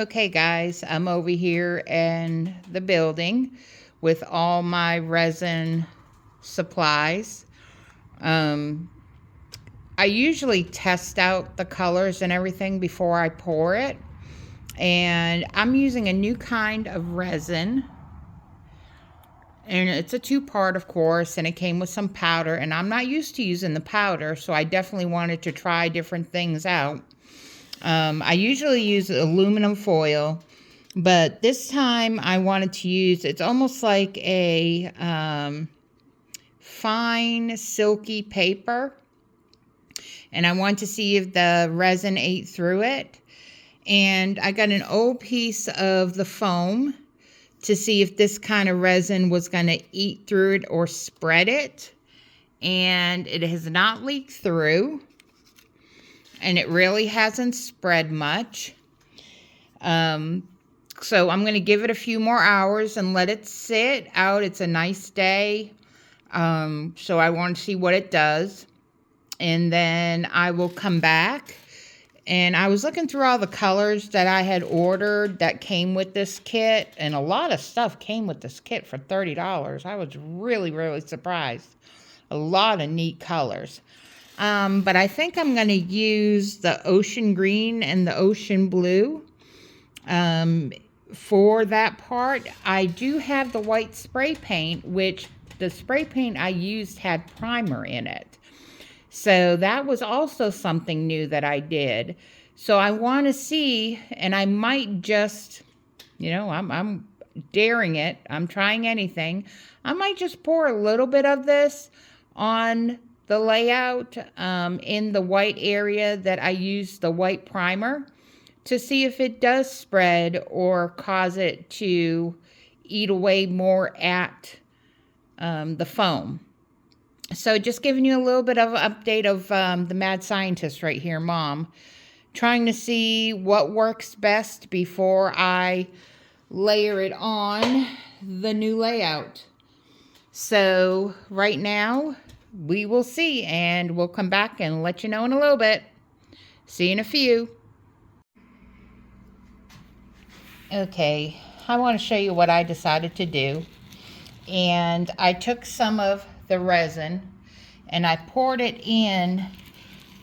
Okay, guys, I'm over here in the building with all my resin supplies. Um, I usually test out the colors and everything before I pour it. And I'm using a new kind of resin. And it's a two-part, of course, and it came with some powder. And I'm not used to using the powder, so I definitely wanted to try different things out. I usually use aluminum foil. But this time I wanted to use, it's almost like a fine silky paper. And I want to see if the resin ate through it. And I got an old piece of the foam to see if this kind of resin was going to eat through it or spread it. And it has not leaked through. And it really hasn't spread much. So I'm going to give it a few more hours and let it sit out. It's a nice day. So I want to see what it does. And then I will come back. And I was looking through all the colors that I had ordered that came with this kit. And a lot of stuff came with this kit for $30. I was really, really surprised. A lot of neat colors. But I think I'm going to use the ocean green and the ocean blue. For that part, I do have the white spray paint, which the spray paint I used had primer in it. So that was also something new that I did. So I want to see, and I might just, I'm daring it. I'm trying anything. I might just pour a little bit of this on the layout in the white area that I used the white primer, to see if it does spread or cause it to eat away more at the foam. So just giving you a little bit of an update of the mad scientist right here, Mom. Trying to see what works best before I layer it on the new layout. So right now, we will see, and we'll come back and let you know in a little bit. See you in a few. Okay, I want to show you what I decided to do. And I took some of the resin and I poured it in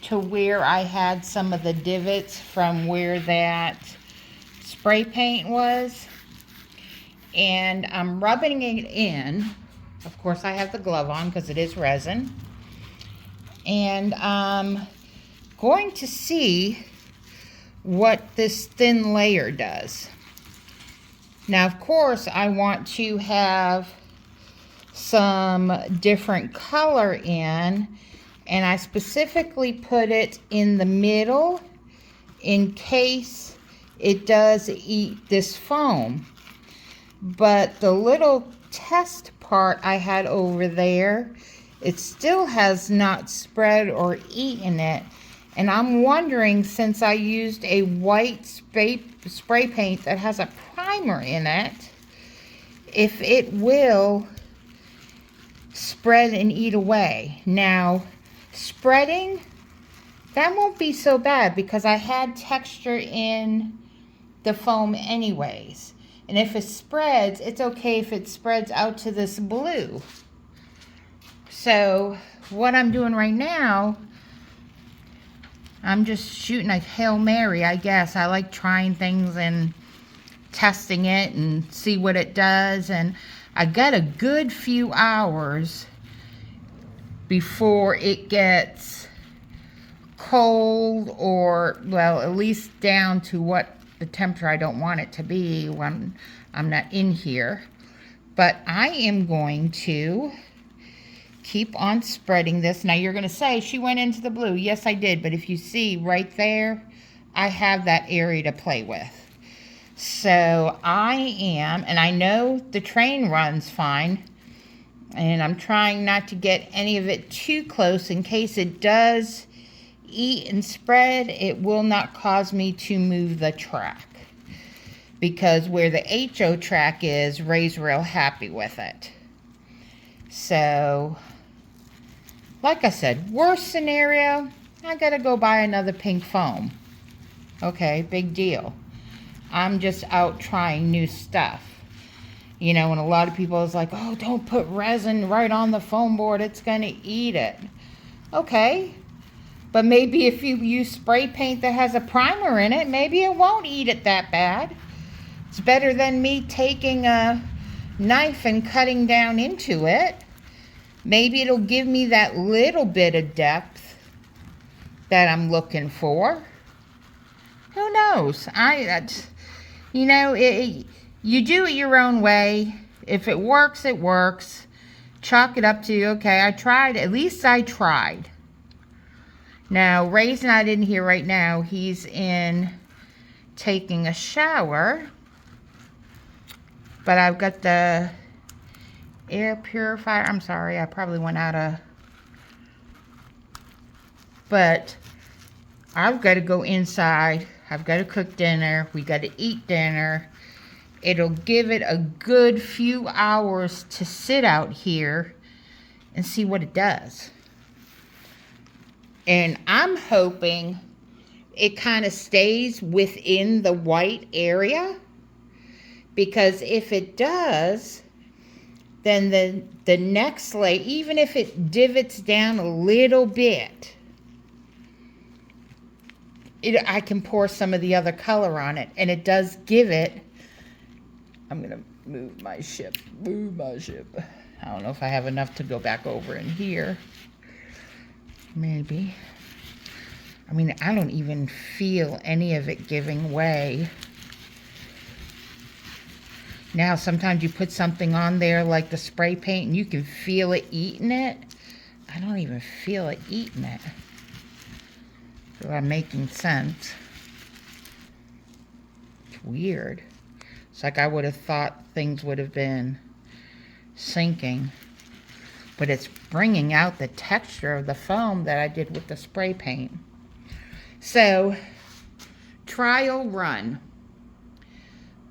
to where I had some of the divots from where that spray paint was. And I'm rubbing it in. Of course, I have the glove on because it is resin. And I'm going to see what this thin layer does. Now, of course, I want to have some different color in, and I specifically put it in the middle in case it does eat this foam. But the little test part I had over there, it still has not spread or eaten it. And I'm wondering, since I used a white spray paint that has a primer in it, if it will spread and eat away. Now, spreading, that won't be so bad because I had texture in the foam anyways. And if it spreads, it's okay if it spreads out to this blue. So what I'm doing right now, I'm just shooting a Hail Mary, I guess. I like trying things and testing it and see what it does. And I got a good few hours before it gets cold, or, well, at least down to what the temperature I don't want it to be when I'm not in here. But I am going to keep on spreading this. Now you're going to say, she went into the blue. Yes, I did. But if you see right there, I have that area to play with. So I am, and I know the train runs fine. And I'm trying not to get any of it too close in case it does eat and spread. It will not cause me to move the track. Because where the HO track is, Ray's real happy with it. So, like I said, worst scenario, I gotta go buy another pink foam. Okay, big deal. I'm just out trying new stuff. You know, and a lot of people is like, oh, don't put resin right on the foam board. It's going to eat it. Okay. But maybe if you use spray paint that has a primer in it, maybe it won't eat it that bad. It's better than me taking a knife and cutting down into it. Maybe it'll give me that little bit of depth that I'm looking for. Who knows? You know, you do it your own way. If it works, it works. Chalk it up to, okay, I tried. At least I tried. Now, Ray's not in here right now. He's in taking a shower. But I've got the air purifier. I'm sorry, I probably went out of... But I've got to go inside. I've got to cook dinner. We got to eat dinner. It'll give it a good few hours to sit out here and see what it does. And I'm hoping it kind of stays within the white area, because if it does, then the next layer, even if it divots down a little bit, I can pour some of the other color on it, and it does give it... I'm going to move my ship. I don't know if I have enough to go back over in here. Maybe. I mean, I don't even feel any of it giving way. Now, sometimes you put something on there like the spray paint and you can feel it eating it. I don't even feel it eating it. So I'm making sense. It's weird. It's like I would have thought things would have been sinking. But it's bringing out the texture of the foam that I did with the spray paint. So, trial run.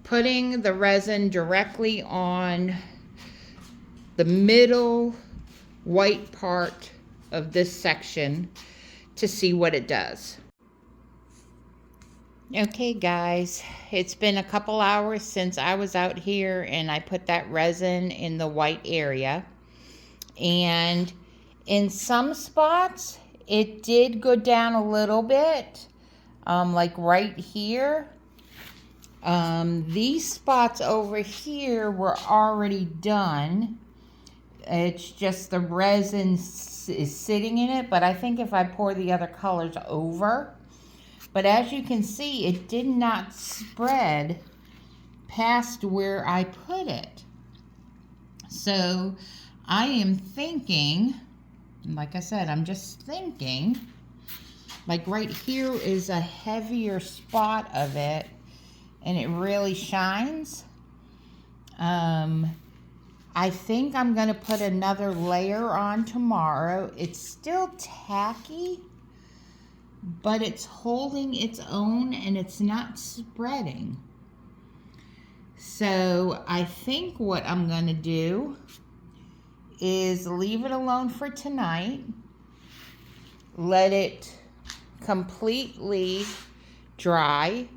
Putting the resin directly on the middle white part of this section to see what it does. Okay guys, it's been a couple hours since I was out here and I put that resin in the white area. And in some spots, it did go down a little bit, like right here. These spots over here were already done. It's just the resin is sitting in it, but I think if I pour the other colors over, but as you can see, it did not spread past where I put it. So I am thinking, like I said, I'm just thinking, like right here is a heavier spot of it, and it really shines. I think I'm going to put another layer on tomorrow. It's still tacky, but it's holding its own and it's not spreading. So I think what I'm going to do is leave it alone for tonight. Let it completely dry.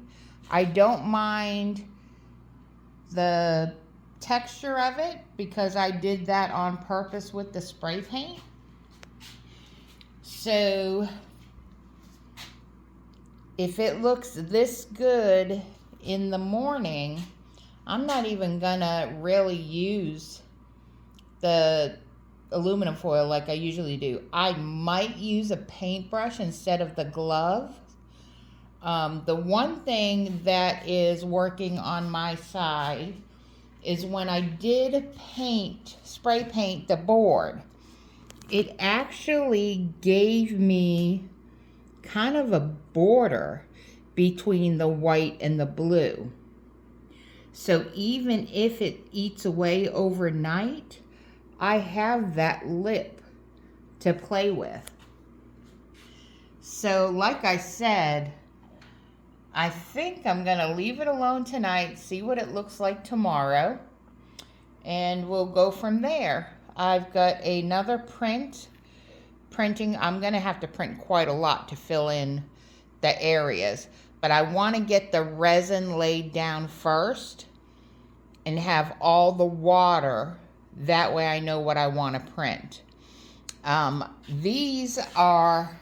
I don't mind the texture of it because I did that on purpose with the spray paint. So if it looks this good in the morning, I'm not even gonna really use the aluminum foil like I usually do. I might use a paintbrush instead of the glove. The one thing that is working on my side is when I did spray paint the board, it actually gave me kind of a border between the white and the blue. So even if it eats away overnight, I have that lip to play with. So like I said, I think I'm going to leave it alone tonight, see what it looks like tomorrow, and we'll go from there. I've got another printing. I'm going to have to print quite a lot to fill in the areas, but I want to get the resin laid down first and have all the water. That way I know what I want to print. These are,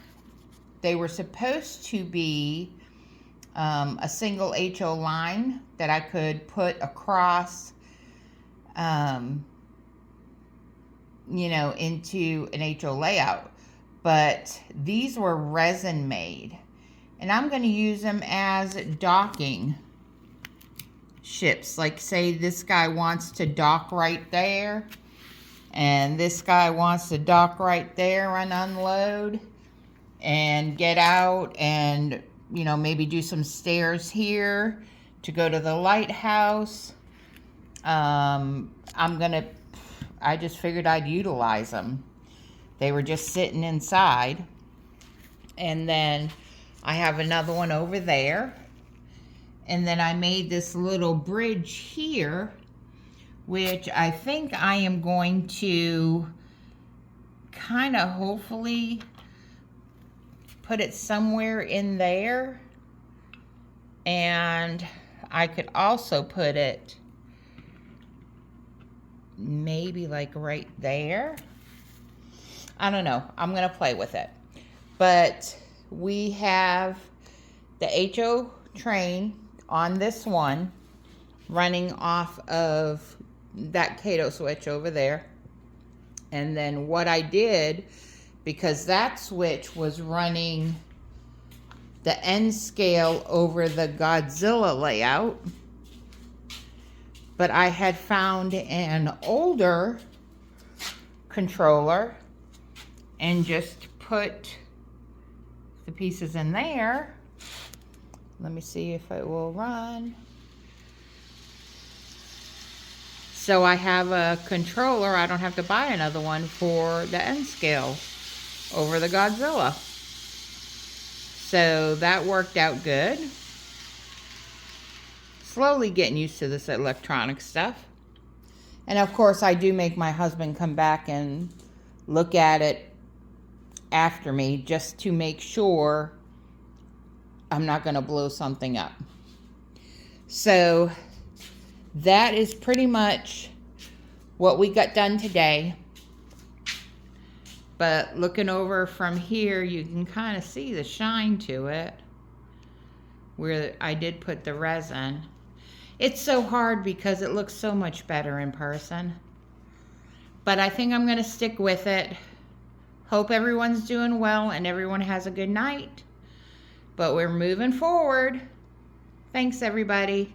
they were supposed to be a single HO line that I could put across, you know, into an HO layout. But these were resin made. And I'm going to use them as docking ships. Like, say this guy wants to dock right there, and this guy wants to dock right there and unload and get out and, you know, maybe do some stairs here to go to the lighthouse. I just figured I'd utilize them. They were just sitting inside. And then I have another one over there. And then I made this little bridge here, which I think I am going to kind of hopefully put it somewhere in there. And I could also put it maybe like right there. I don't know. I'm going to play with it. But we have the HO train on this one running off of that Kato switch over there. And then what I did, because that switch was running the N scale over the Godzilla layout, but I had found an older controller and just put the pieces in there. Let me see if it will run. So I have a controller. I don't have to buy another one for the N scale over the Godzilla. So that worked out good. Slowly getting used to this electronic stuff. And of course I do make my husband come back and look at it after me, just to make sure I'm not going to blow something up. So that is pretty much what we got done today. But looking over from here, you can kind of see the shine to it where I did put the resin. It's so hard because it looks so much better in person. But I think I'm going to stick with it. Hope everyone's doing well and everyone has a good night. But we're moving forward. Thanks, everybody.